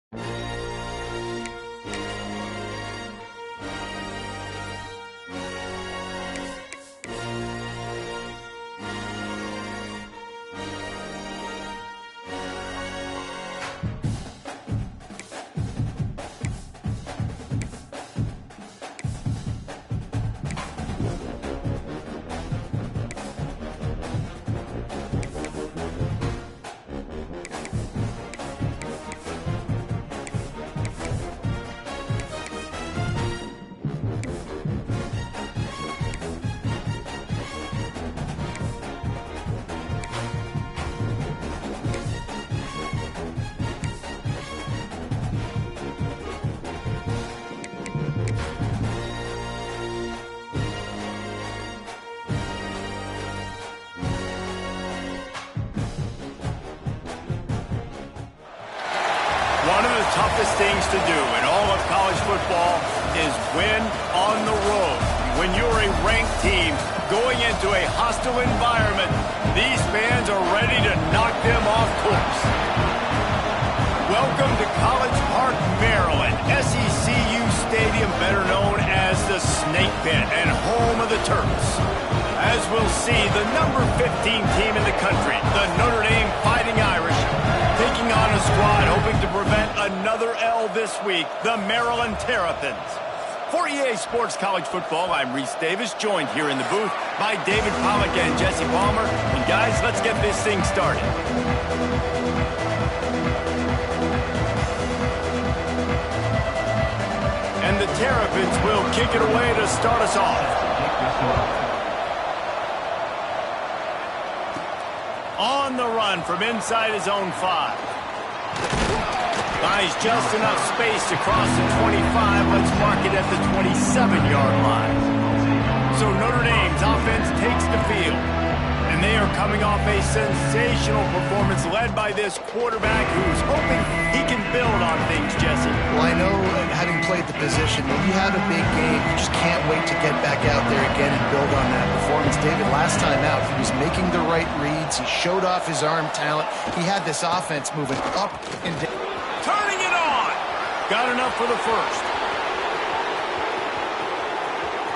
One of the toughest things to do in all of college football is win on the road. When you're a ranked team going into a hostile environment, these fans are ready to knock them off course. Welcome to College Park, Maryland, SECU Stadium, better known as the Snake Pit and home of the Terps. As we'll see, the number 15 team in the country, the Notre Dame Fighting Irish, taking on a squad hoping to prevent another L this week, the Maryland Terrapins. For EA Sports College Football, I'm Reese Davis, joined here in the booth by David Pollack and Jesse Palmer. And guys, let's get this thing started. And the Terrapins will kick it away to start us off. On the run from inside his own 5. Buys just enough space to cross the 25. Let's mark it at the 27-yard line. So Notre Dame's offense takes the field. And they are coming off a sensational performance led by this quarterback who's hoping he can build on things, Jesse. Well, I know, having played the position, when you had a big game, you just can't wait to get back out there again and build on that performance. David, last time out, he was making the right reads. He showed off his arm talent. He had this offense moving up and down. Turning it on. Got enough for the first.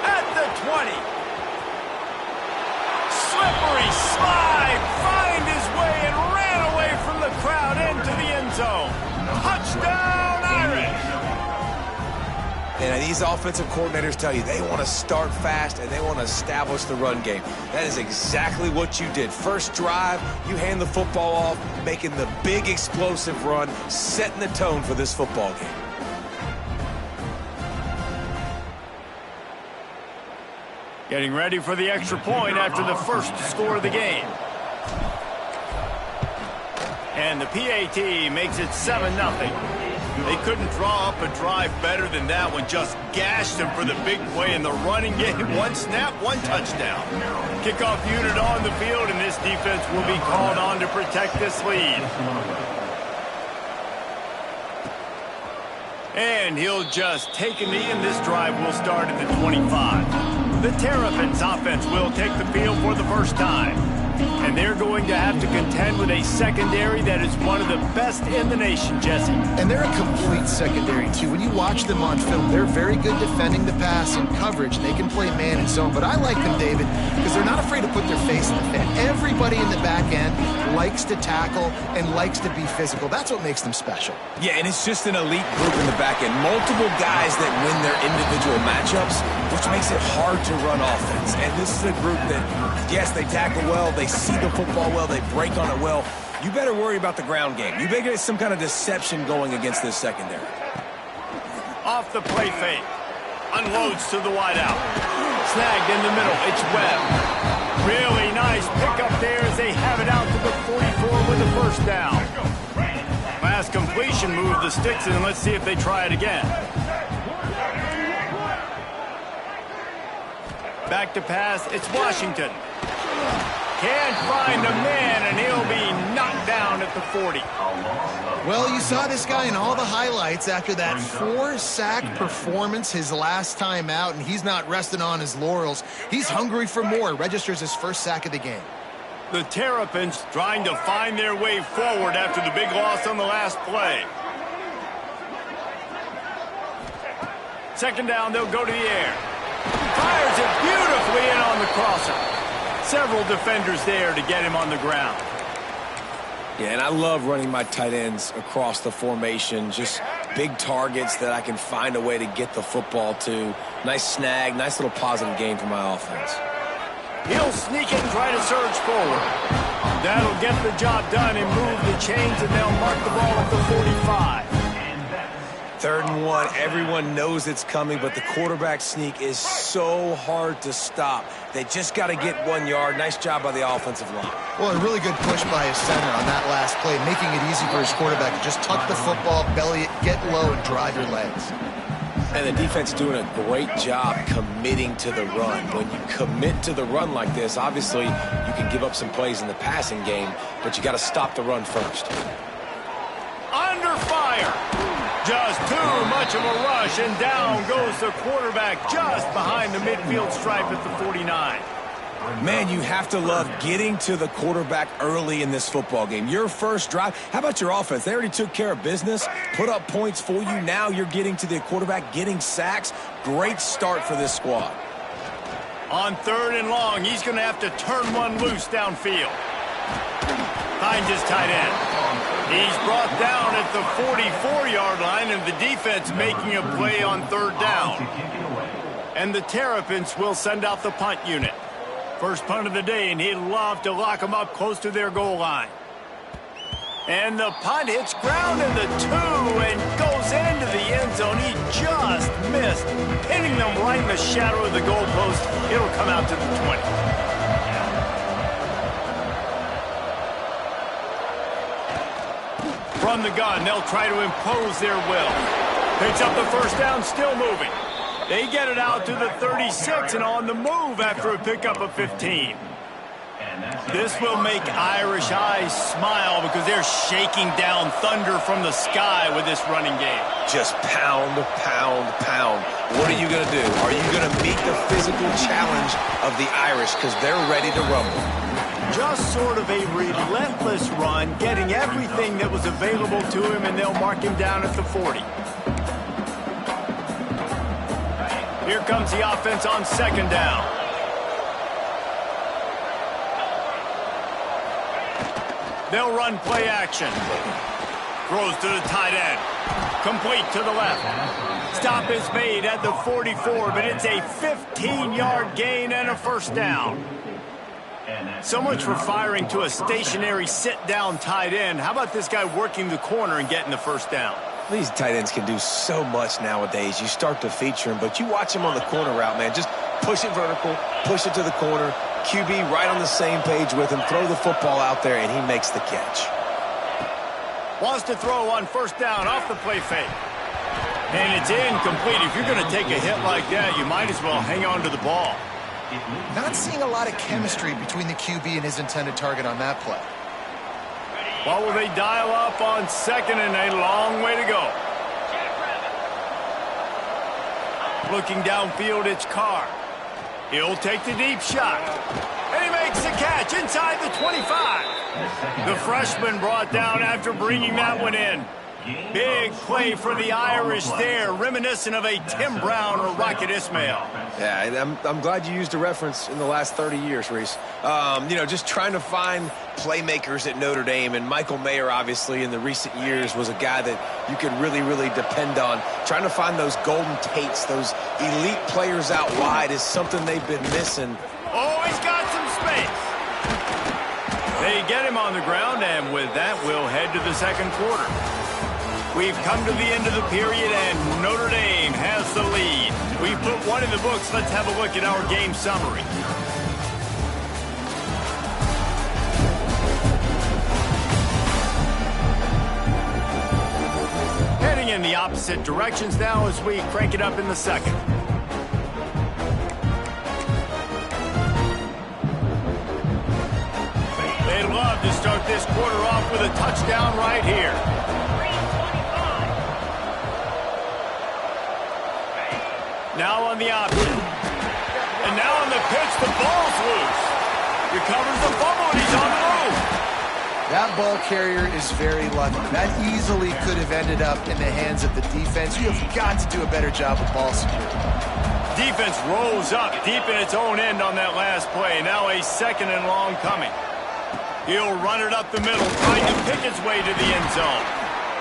At the 20. Slippery slide, find his way and ran away from the crowd into the end zone. Touchdown, Irish! And these offensive coordinators tell you they want to start fast and they want to establish the run game. That is exactly what you did. First drive, you hand the football off, making the big explosive run, setting the tone for this football game. Getting ready for the extra point after the first score of the game. And the PAT makes it 7-0. They couldn't draw up a drive better than that one. Just gashed them for the big play in the running game. One snap, one touchdown. Kickoff unit on the field, and this defense will be called on to protect this lead. And he'll just take a knee, and this drive will start at the 25. The Terrapins offense will take the field for the first time. And they're going to have to contend with a secondary that is one of the best in the nation, Jesse. And they're a complete secondary, too. When you watch them on film, they're very good defending the pass and coverage, and they can play man and zone. But I like them, David, because they're not afraid to put their face in the fan. Everybody in the back end likes to tackle and likes to be physical. That's what makes them special. Yeah, and it's just an elite group in the back end. Multiple guys that win their individual matchups, which makes it hard to run offense. And this is a group that, yes, they tackle well, they see the football well, they break on it well. You better worry about the ground game. You better get some kind of deception going against this secondary. Off the play fake. Unloads to the wideout. Snagged in the middle. It's Webb. Really nice pickup there as they have it out to the 44 with the first down. Last completion moved the sticks, and let's see if they try it again. Back to pass. It's Washington. Can't find a man, and he'll be knocked down at the 40. Well, you saw this guy in all the highlights after that 4-sack performance his last time out, and he's not resting on his laurels. He's hungry for more. Registers his first sack of the game. The Terrapins trying to find their way forward after the big loss on the last play. Second down, they'll go to the air. Fires it beautifully in on the crosser. Several defenders there to get him on the ground. Yeah, and I love running my tight ends across the formation. Just big targets that I can find a way to get the football to. Nice snag, nice little positive gain for my offense. He'll sneak it and try to surge forward. That'll get the job done and move the chains, and they'll mark the ball at the 45. 3rd and 1, everyone knows it's coming, but the quarterback sneak is so hard to stop. They just got to get 1 yard. Nice job by the offensive line. Well, a really good push by his center on that last play, making it easy for his quarterback to just tuck the football, belly it, get low, and drive your legs. And the defense doing a great job committing to the run. When you commit to the run like this, obviously you can give up some plays in the passing game, but you got to stop the run first. Under fire. Just too much of a rush, and down goes the quarterback just behind the midfield stripe at the 49. Man, you have to love getting to the quarterback early in this football game. Your first drive, how about your offense? They already took care of business, put up points for you. Now you're getting to the quarterback, getting sacks. Great start for this squad. On 3rd and long, he's going to have to turn one loose downfield. Finds his tight end. He's brought down at the 44-yard line, and the defense making a play on 3rd down. And the Terrapins will send out the punt unit. First punt of the day, and he'd love to lock them up close to their goal line. And the punt hits ground in the 2 and goes into the end zone. He just missed, hitting them right in the shadow of the goalpost. It'll come out to the 20. From the gun, they'll try to impose their will. Picks up the first down, still moving. They get it out to the 36 and on the move after a pickup of 15. This will make Irish eyes smile because they're shaking down thunder from the sky with this running game. Just pound, pound, pound. What are you going to do? Are you going to meet the physical challenge of the Irish because they're ready to rumble? Just sort of a relentless run, getting everything that was available to him, and they'll mark him down at the 40. Here comes the offense on 2nd down. They'll run play action. Throws to the tight end. Complete to the left. Stop is made at the 44, but it's a 15-yard gain and a first down. So much for firing to a stationary sit-down tight end. How about this guy working the corner and getting the first down? These tight ends can do so much nowadays. You start to feature them, but you watch him on the corner route, man. Just push it vertical, push it to the corner. QB right on the same page with him. Throw the football out there, and he makes the catch. Wants to throw on 1st down off the play fake. And it's incomplete. If you're going to take a hit like that, you might as well hang on to the ball. Not seeing a lot of chemistry between the QB and his intended target on that play. What will they dial up on 2nd and a long way to go? Looking downfield, it's Carr. He'll take the deep shot. And he makes the catch inside the 25. The freshman brought down after bringing that one in. Big play for the Irish there, reminiscent of a Tim Brown or Rocket Ismail. Yeah, I'm glad you used a reference in the last 30 years, Reese. You know, just trying to find playmakers at Notre Dame, and Michael Mayer, obviously, in the recent years was a guy that you could really, really depend on. Trying to find those golden Tates, those elite players out wide is something they've been missing. Oh, he's got some space. They get him on the ground, and with that, we'll head to the 2nd quarter. We've come to the end of the period, and Notre Dame has the lead. We've put one in the books. Let's have a look at our game summary. Heading in the opposite directions now as we crank it up in the 2nd. They'd love to start this quarter off with a touchdown right here. Now on the option. And now on the pitch, the ball's loose. Recovers the fumble, and he's on the move. That ball carrier is very lucky. That easily could have ended up in the hands of the defense. You have got to do a better job of ball security. Defense rolls up deep in its own end on that last play. Now a 2nd and long coming. He'll run it up the middle, trying to pick his way to the end zone.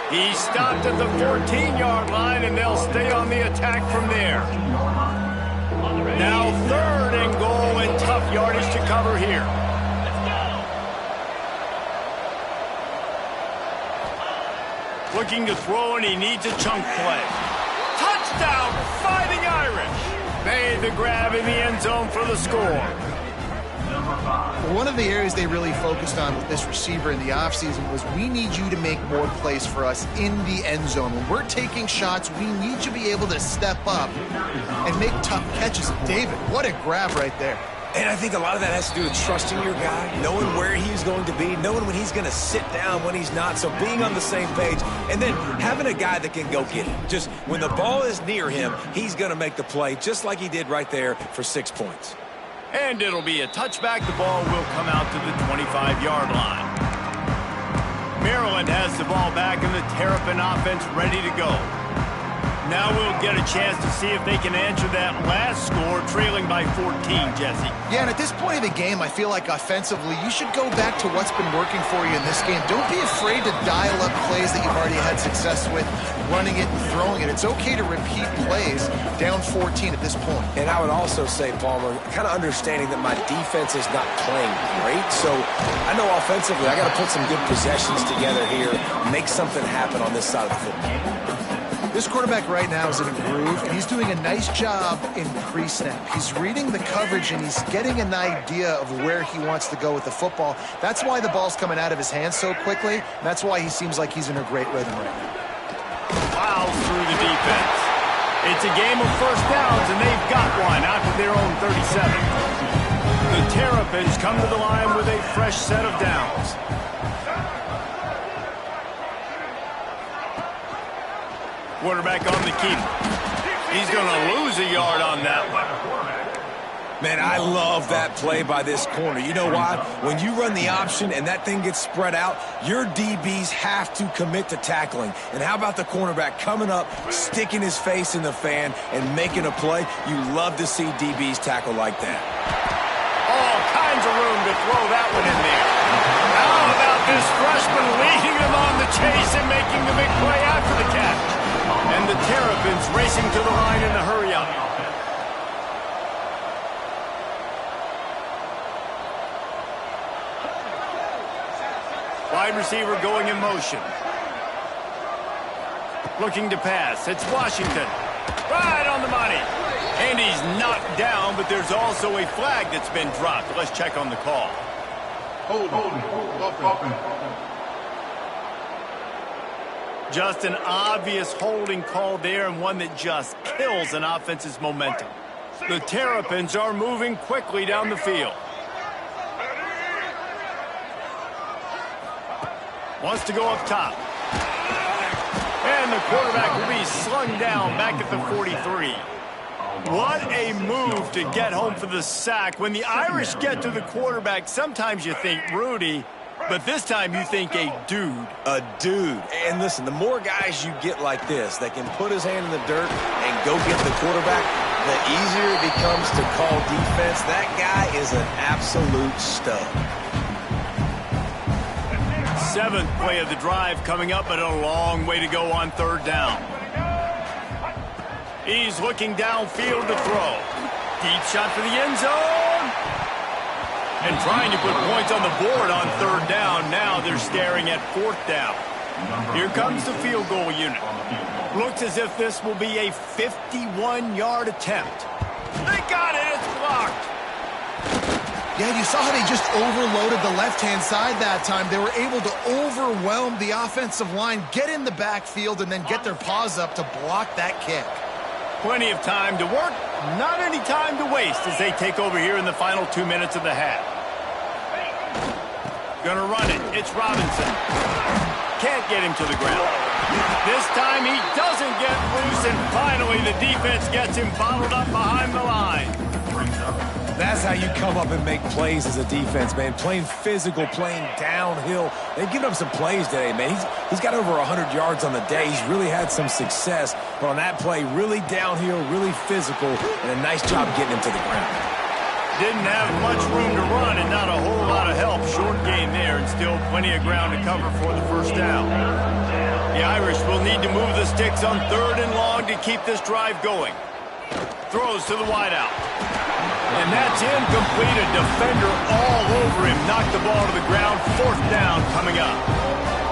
He stopped at the 14-yard line, and they'll stay on the attack from there. Now 3rd and goal, and tough yardage to cover here. Looking to throw, and he needs a chunk play. Touchdown, Fighting Irish. Made the grab in the end zone for the score. One of the areas they really focused on with this receiver in the offseason was we need you to make more plays for us in the end zone. When we're taking shots, we need you to be able to step up and make tough catches. David, what a grab right there. And I think a lot of that has to do with trusting your guy, knowing where he's going to be, knowing when he's going to sit down, when he's not, so being on the same page, and then having a guy that can go get it. Just when the ball is near him, he's going to make the play, just like he did right there for 6 points. And it'll be a touchback. The ball will come out to the 25-yard line. Maryland has the ball back, and the Terrapin offense ready to go. Now we'll get a chance to see if they can answer that last score, trailing by 14, Jesse. Yeah, and at this point of the game, I feel like offensively, you should go back to what's been working for you in this game. Don't be afraid to dial up plays that you've already had success with, running it and throwing it. It's okay to repeat plays down 14 at this point. And I would also say, Palmer, kind of understanding that my defense is not playing great, so I know offensively I got to put some good possessions together here, make something happen on this side of the football. This quarterback right now is in a groove, and he's doing a nice job in pre-snap. He's reading the coverage, and he's getting an idea of where he wants to go with the football. That's why the ball's coming out of his hands so quickly, and that's why he seems like he's in a great rhythm right now. Plows through the defense. It's a game of first downs, and they've got one out to their own 37. The Terrapins come to the line with a fresh set of downs. Quarterback on the keep. He's going to lose a yard on that one. Man, I love that play by this corner. You know why? When you run the option and that thing gets spread out, your DBs have to commit to tackling. And how about the cornerback coming up, sticking his face in the fan, and making a play? You love to see DBs tackle like that. All kinds of room to throw that one in there. How about this freshman leading them on the chase and making the big play after the catch? And the Terrapins racing to the line in the hurry-up. Wide receiver going in motion. Looking to pass. It's Washington. Right on the money. And he's knocked down, but there's also a flag that's been dropped. Let's check on the call. Hold. Just an obvious holding call there, and one that just kills an offense's momentum. The Terrapins are moving quickly down the field. Wants to go up top. And the quarterback will be slung down back at the 43. What a move to get home for the sack. When the Irish get to the quarterback, sometimes you think Rudy, but this time you think a dude. A dude. And listen, the more guys you get like this that can put his hand in the dirt and go get the quarterback, the easier it becomes to call defense. That guy is an absolute stud. 7th play of the drive coming up, but a long way to go on 3rd down. He's looking downfield to throw. Deep shot for the end zone. And trying to put points on the board on 3rd down. Now they're staring at 4th down. Here comes the field goal unit. Looks as if this will be a 51-yard attempt. They got it. It's blocked. Yeah, you saw how they just overloaded the left-hand side that time. They were able to overwhelm the offensive line, get in the backfield, and then get their paws up to block that kick. Plenty of time to work, not any time to waste as they take over here in the final 2 minutes of the half. Gonna run it. It's Robinson. Can't get him to the ground. This time he doesn't get loose, and finally the defense gets him bottled up behind the line. That's how you come up and make plays as a defense, man. Playing physical, playing downhill. They've given up some plays today, man. He's got over 100 yards on the day. He's really had some success. But on that play, really downhill, really physical, and a nice job getting him to the ground. Didn't have much room to run and not a whole lot of help. Short gain there and still plenty of ground to cover for the first down. The Irish will need to move the sticks on 3rd and long to keep this drive going. Throws to the wideout. And that's incomplete. A defender all over him. Knocked the ball to the ground. 4th down coming up.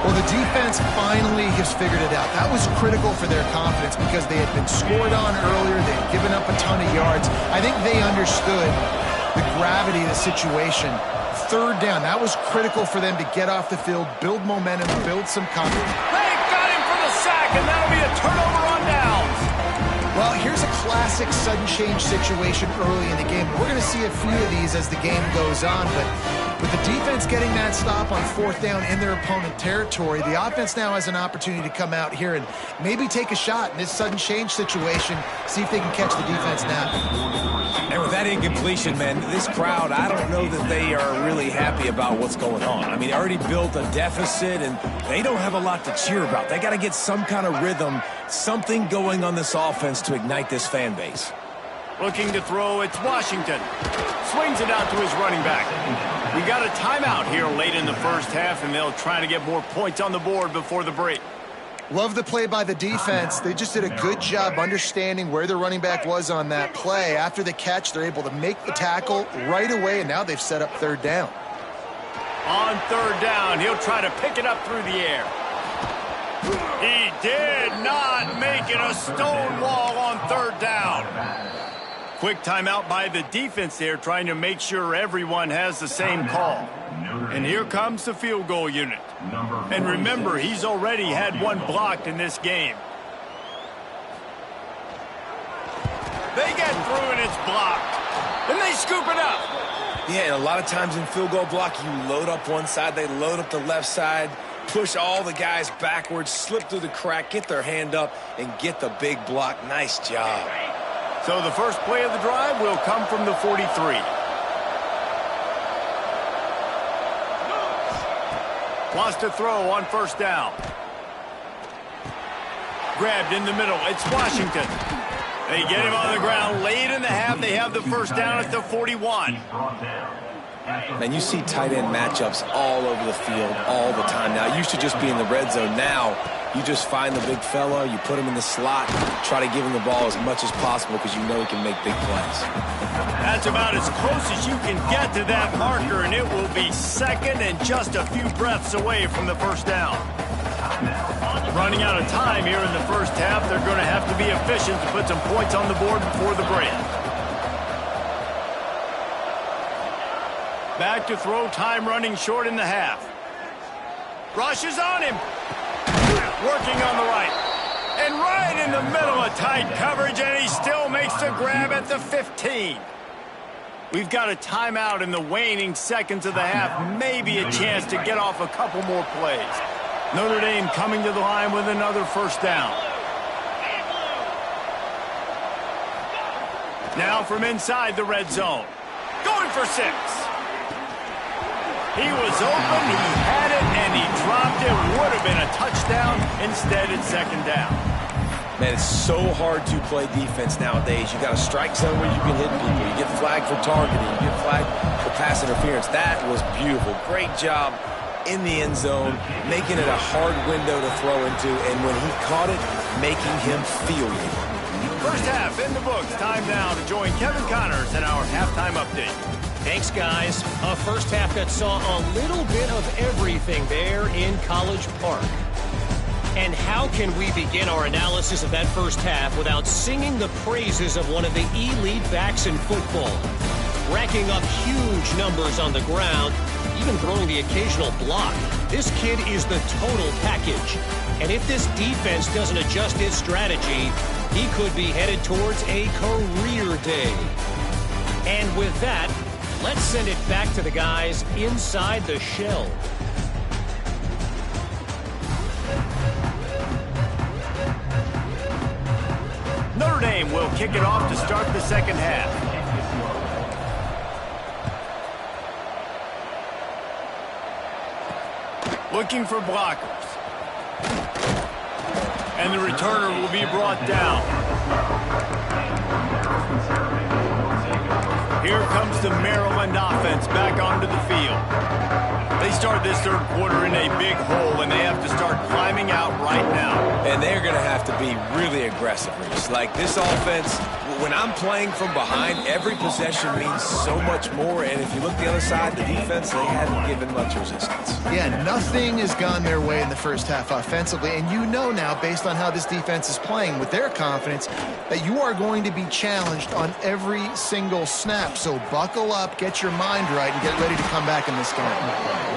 Well, the defense finally has figured it out. That was critical for their confidence because they had been scored on earlier. They had given up a ton of yards. I think they understood the gravity of the situation. 3rd down, that was critical for them to get off the field, build momentum, build some confidence. They got him for the sack, and that'll be a turnover on downs. Well, here's a classic sudden change situation early in the game. We're going to see a few of these as the game goes on, but with the defense getting that stop on 4th down in their opponent territory, the offense now has an opportunity to come out here and maybe take a shot in this sudden change situation, see if they can catch the defense now. And with that incompletion, man, this crowd, I don't know that they are really happy about what's going on. I mean, they already built a deficit, and they don't have a lot to cheer about. They got to get some kind of rhythm, something going on this offense to ignite this fan base. Looking to throw, it's Washington. Swings it out to his running back. We got a timeout here late in the first half, and they'll try to get more points on the board before the break. Love the play by the defense. They just did a good job understanding where the running back was on that play. After the catch, they're able to make the tackle right away, and now they've set up 3rd down. On 3rd down, he'll try to pick it up through the air. He did not make it. A stone wall on 3rd down. Quick timeout by the defense there, trying to make sure everyone has the same call. And here comes the field goal unit. And remember, he's already had one blocked in this game. They get through and it's blocked. And they scoop it up. Yeah, and a lot of times in field goal block, you load up one side, they load up the left side, push all the guys backwards, slip through the crack, get their hand up, and get the big block. Nice job. So the first play of the drive will come from the 43. Wants to throw on 1st down. Grabbed in the middle. It's Washington. They get him on the ground late in the half. They have the 1st down at the 41. Man, you see tight end matchups all over the field all the time. Now, it used to just be in the red zone. Now, you just find the big fella, you put him in the slot, try to give him the ball as much as possible because you know he can make big plays. That's about as close as you can get to that marker, and it will be 2nd and just a few breaths away from the 1st down. Running out of time here in the first half, they're going to have to be efficient to put some points on the board before the break. Back to throw, time running short in the half. Rushes on him. Working on the right. And right in the middle of tight coverage, and he still makes the grab at the 15. We've got a timeout in the waning seconds of the half. Maybe a chance to get off a couple more plays. Notre Dame coming to the line with another 1st down. Now from inside the red zone. Going for 6. He was open, he had it, and he dropped it. Would have been a touchdown. Instead, it's 2nd down. Man, it's so hard to play defense nowadays. You got a strike zone where you can hit people. You get flagged for targeting. You get flagged for pass interference. That was beautiful. Great job in the end zone, making it a hard window to throw into, and when he caught it, making him feel it. First half in the books. Time now to join Kevin Connors in our halftime update. Thanks, guys. A first half that saw a little bit of everything there in College Park. And how can we begin our analysis of that first half without singing the praises of one of the elite backs in football? Racking up huge numbers on the ground, even throwing the occasional block. This kid is the total package. And if this defense doesn't adjust its strategy, he could be headed towards a career day. And with that, let's send it back to the guys inside the shell. Notre Dame will kick it off to start the second half. Looking for blockers. And the returner will be brought down. Here comes the Maryland offense back onto the field. They start this third quarter in a big hole, and they have to start climbing out right now. And they're going to have to be really aggressive, Reese. Like this offense, when I'm playing from behind, every possession means so much more. And if you look the other side, the defense, they haven't given much resistance. Yeah, nothing has gone their way in the first half offensively. And you know now, based on how this defense is playing with their confidence, that you are going to be challenged on every single snap. So buckle up, get your mind right, and get ready to come back in this game.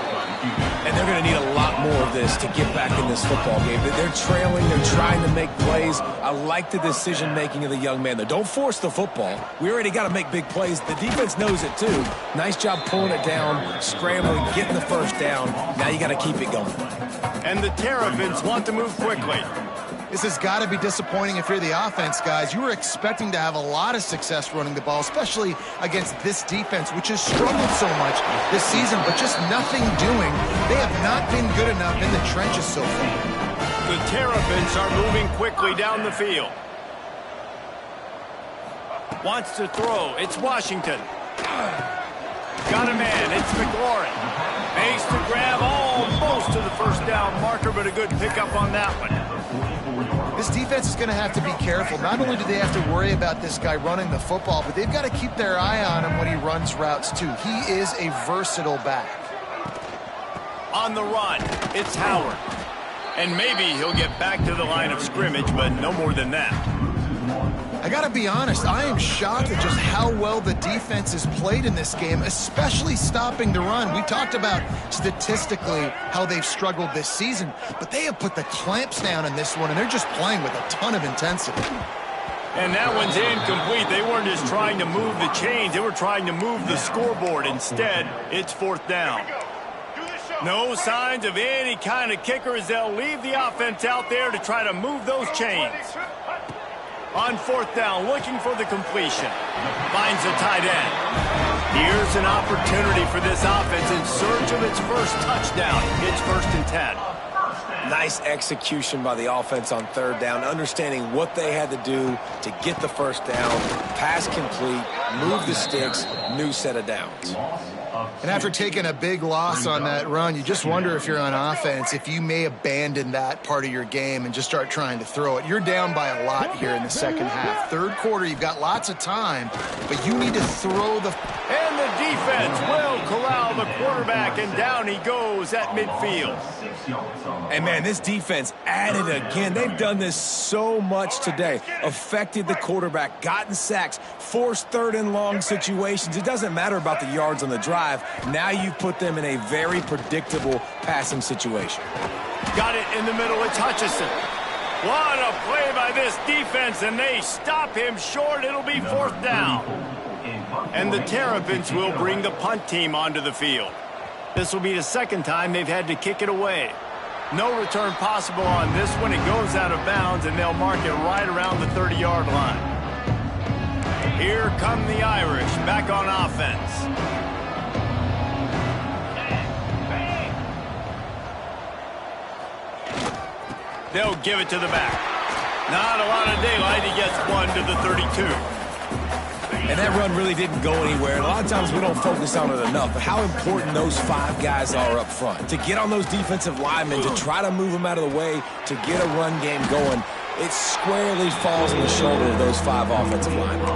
And they're going to need a lot more of this to get back in this football game. They're trailing. They're trying to make plays. I like the decision-making of the young man there. Don't force the football. We already got to make big plays. The defense knows it, too. Nice job pulling it down, scrambling, getting the first down. Now you got to keep it going. And the Terrapins want to move quickly. This has got to be disappointing if you're the offense, guys. You were expecting to have a lot of success running the ball, especially against this defense, which has struggled so much this season, but just nothing doing. They have not been good enough in the trenches so far. The Terrapins are moving quickly down the field. Wants to throw. It's Washington. Got a man. It's McLaurin. Makes the grab almost to the first down marker, but a good pickup on that one. This defense is going to have to be careful. Not only do they have to worry about this guy running the football, but they've got to keep their eye on him when he runs routes, too. He is a versatile back. On the run, it's Howard. And maybe he'll get back to the line of scrimmage, but no more than that. I got to be honest, I am shocked at just how well the defense has played in this game, especially stopping the run. We talked about statistically how they've struggled this season, but they have put the clamps down in this one, and they're just playing with a ton of intensity. And that one's incomplete. They weren't just trying to move the chains. They were trying to move the scoreboard. Instead, it's fourth down. No signs of any kind of kicker as they'll leave the offense out there to try to move those chains. On fourth down, looking for the completion. Finds the tight end. Here's an opportunity for this offense in search of its first touchdown. It's 1st and 10. Nice execution by the offense on third down, understanding what they had to do to get the first down, pass complete, move the sticks, new set of downs. And after taking a big loss on that run, you just wonder if you're on offense, if you may abandon that part of your game and just start trying to throw it. You're down by a lot here in the second half. Third quarter, you've got lots of time, but you need to throw the... And the defense will corral the quarterback, and down he goes at midfield. And, man, this defense added again. They've done this so much today. Affected the quarterback, gotten sacks, forced third and long situations. It doesn't matter about the yards on the drive. Now you've put them in a very predictable passing situation. Got it in the middle. It's Hutchinson. What a play by this defense, and they stop him short. It'll be fourth down. And the Terrapins will bring the punt team onto the field. This will be the second time they've had to kick it away. No return possible on this one. It goes out of bounds, and they'll mark it right around the 30-yard line. Here come the Irish back on offense. They'll give it to the back. Not a lot of daylight. He gets one to the 32. And that run really didn't go anywhere. And a lot of times we don't focus on it enough, but how important those five guys are up front. To get on those defensive linemen, to try to move them out of the way, to get a run game going, it squarely falls on the shoulder of those five offensive linemen.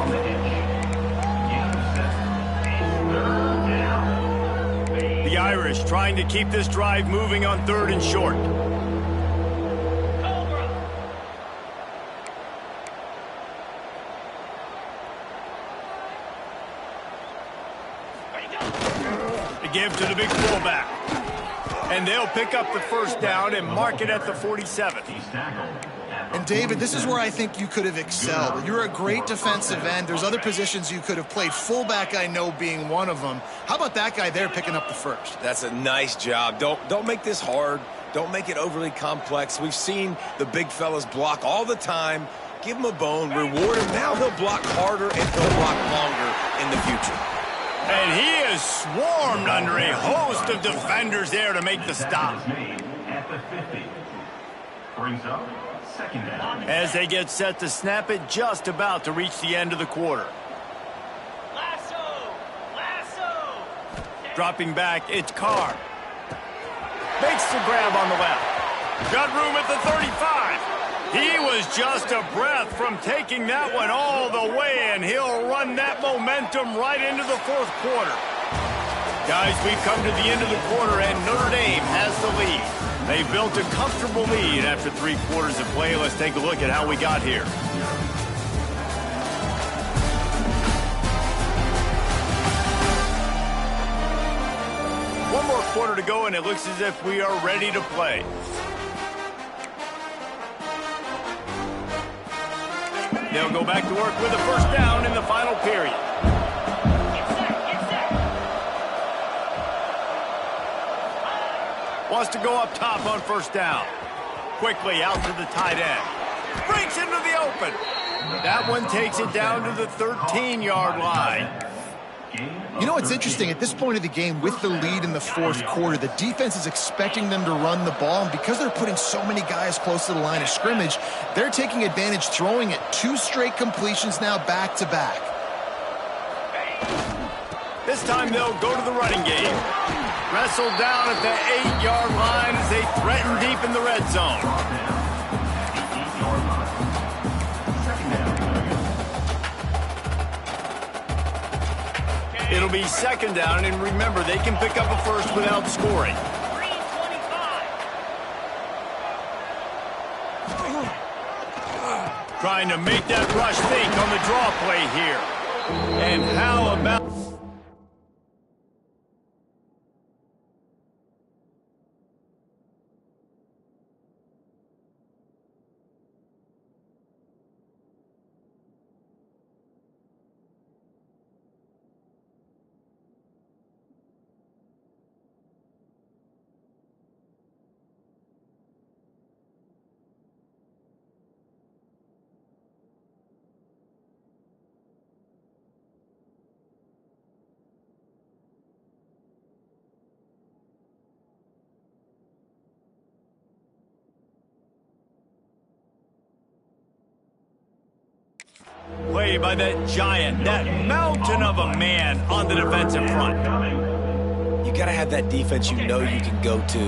The Irish trying to keep this drive moving on 3rd and short. Give to the big fullback. And they'll pick up the first down and mark it at the 47. And, David, this is where I think you could have excelled. You're a great defensive end. There's other positions you could have played. Fullback, I know, being one of them. How about that guy there picking up the first? That's a nice job. Don't make this hard. Don't make it overly complex. We've seen the big fellas block all the time. Give them a bone, reward them. Now they'll block harder and they'll block longer in the future. And he is swarmed under a host of defenders there to make the stop. As they get set to snap it, just about to reach the end of the quarter. Dropping back, it's Carr. Makes the grab on the left. Got room at the 35. He was just a breath from taking that one all the way, and he'll run that momentum right into the fourth quarter. Guys, we've come to the end of the quarter, and Notre Dame has the lead. They built a comfortable lead after 3 quarters of play. Let's take a look at how we got here. One more quarter to go, and it looks as if we are ready to play. They'll go back to work with a first down in the final period. Wants to go up top on first down. Quickly out to the tight end. Breaks into the open. That one takes it down to the 13-yard line. You know what's interesting? At this point of the game, with the lead in the fourth quarter, the defense is expecting them to run the ball, and because they're putting so many guys close to the line of scrimmage, they're taking advantage, throwing it 2 straight completions now back-to-back. This time they'll go to the running game. Wrestled down at the 8-yard line as they threaten deep in the red zone. It'll be second down, and remember, they can pick up a first without scoring. Trying to make that rush think on the draw play here. And how about... Play by that giant, that mountain of a man on the defensive front. You got to have that defense you know you can go to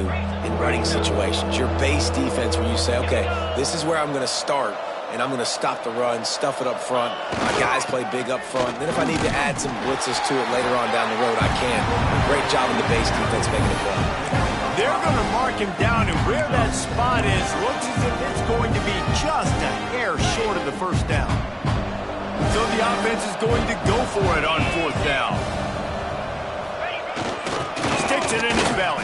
in running situations. Your base defense where you say, okay, this is where I'm going to start, and I'm going to stop the run, stuff it up front. My guys play big up front. Then if I need to add some blitzes to it later on down the road, I can. Great job in the base defense making it play. They're going to mark him down, and where that spot is looks as if it's going to be just a hair short of the first down. So the offense is going to go for it on fourth down. Sticks it in his belly.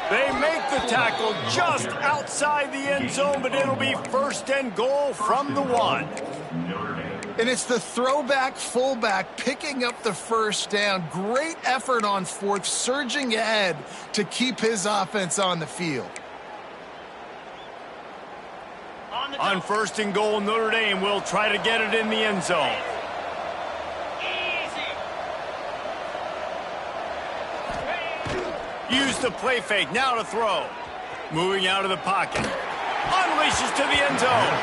They make the tackle just outside the end zone, but it'll be first and goal from the 1. And it's the throwback fullback picking up the first down. Great effort on fourth, surging ahead to keep his offense on the field. On first and goal, Notre Dame will try to get it in the end zone. Use the play fake, now to throw. Moving out of the pocket. Unleashes to the end zone.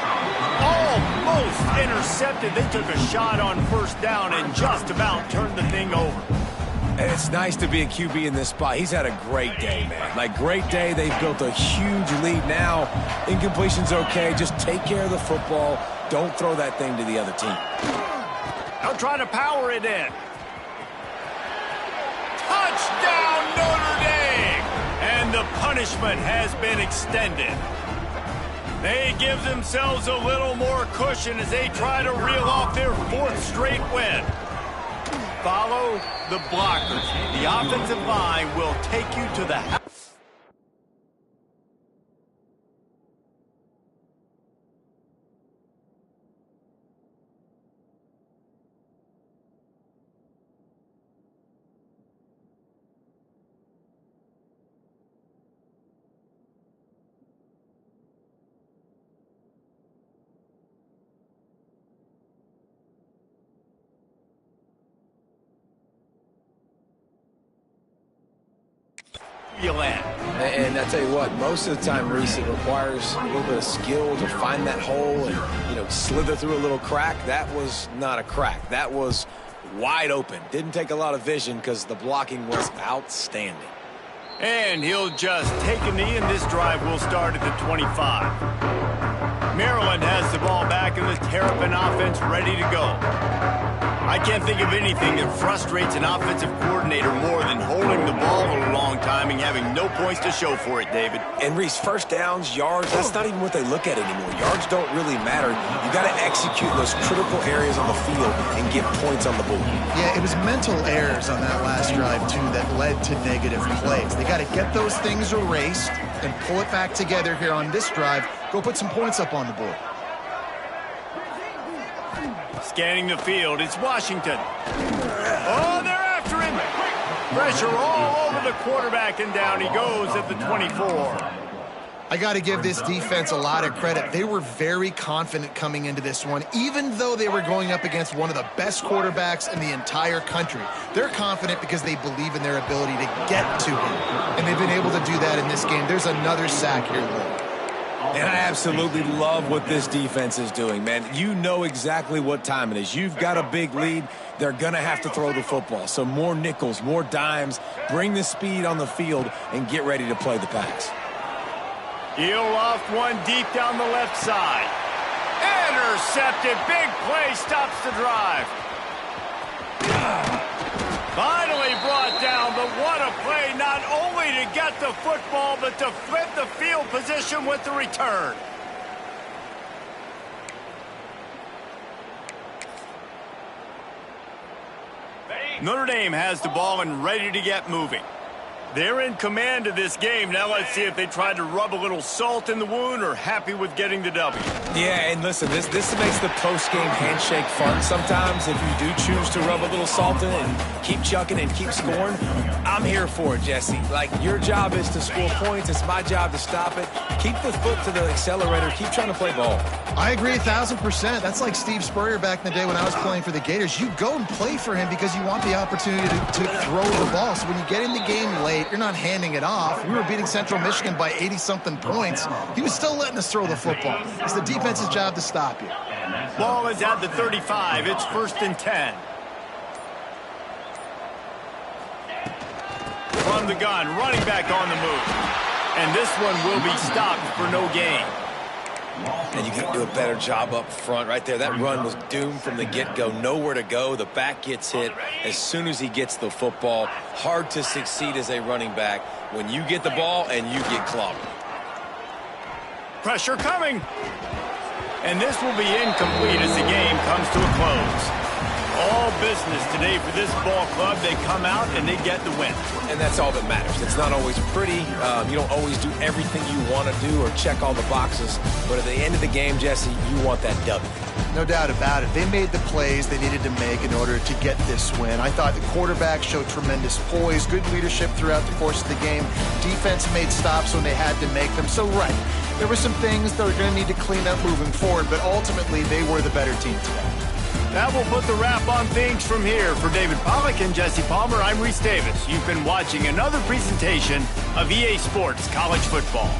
Almost intercepted. They took a shot on first down and just about turned the thing over. And it's nice to be a QB in this spot. He's had a great day, man. Like, great day. They've built a huge lead now. Incompletion's okay. Just take care of the football. Don't throw that thing to the other team. They'll try to power it in. Touchdown, Notre Dame! And the punishment has been extended. They give themselves a little more cushion as they try to reel off their 4th straight win. Follow the blockers. The offensive line will take you to the house. you land. And I tell you what, most of the time, Reese, it requires a little bit of skill to find that hole and, slither through a little crack. That was not a crack. That was wide open. Didn't take a lot of vision because the blocking was outstanding. And he'll just take a knee, and this drive will start at the 25. Maryland has the ball back, and the Terrapin offense ready to go. I can't think of anything that frustrates an offensive coordinator more than holding the ball a long time and having no points to show for it, David. And Reese, first downs, yards, that's not even what they look at anymore. Yards don't really matter. You got to execute those critical areas on the field and get points on the board. Yeah, it was mental errors on that last drive, too, that led to negative plays. They got to get those things erased and pull it back together here on this drive. Go put some points up on the board. Scanning the field, it's Washington. Oh, they're after him. Pressure all over the quarterback, and down he goes at the 24. I got to give this defense a lot of credit. They were very confident coming into this one, even though they were going up against one of the best quarterbacks in the entire country. They're confident because they believe in their ability to get to him, and they've been able to do that in this game. There's another sack here, Luke. And I absolutely love what this defense is doing, man. You know exactly what time it is. You've got a big lead. They're going to have to throw the football. So more nickels, more dimes. Bring the speed on the field and get ready to play the pass. He'll loft one deep down the left side. Intercepted. Big play stops the drive. Finally brought down, but what a play, not only to get the football, but to flip the field position with the return. Notre Dame has the ball and ready to get moving. They're in command of this game. Now let's see if they tried to rub a little salt in the wound or happy with getting the W. Yeah, and listen, this makes the post-game handshake fun sometimes. If you do choose to rub a little salt in and keep chucking and keep scoring, I'm here for it, Jesse. Like, your job is to score points. It's my job to stop it. Keep the foot to the accelerator. Keep trying to play ball. I agree 1,000%. That's like Steve Spurrier back in the day when I was playing for the Gators. You go and play for him because you want the opportunity to throw the ball. So when you get in the game late, you're not handing it off. We were beating Central Michigan by 80-something points. He was still letting us throw the football. It's the defense's job to stop you. Ball is at the 35. It's 1st and 10. From the gun, running back on the move. And this one will be stopped for no gain. And you got to do a better job up front right there. That run was doomed from the get-go. Nowhere to go. The back gets hit as soon as he gets the football. Hard to succeed as a running back when you get the ball and you get clobbered. Pressure coming. And this will be incomplete as the game comes to a close. All business today for this ball club. They come out and they get the win. And that's all that matters. It's not always pretty. You don't always do everything you want to do or check all the boxes. But at the end of the game, Jesse, you want that W. No doubt about it. They made the plays they needed to make in order to get this win. I thought the quarterback showed tremendous poise, good leadership throughout the course of the game. Defense made stops when they had to make them. So, right, there were some things that are going to need to clean up moving forward, but ultimately they were the better team today. That will put the wrap on things from here. For David Pollack and Jesse Palmer, I'm Reese Davis. You've been watching another presentation of EA Sports College Football.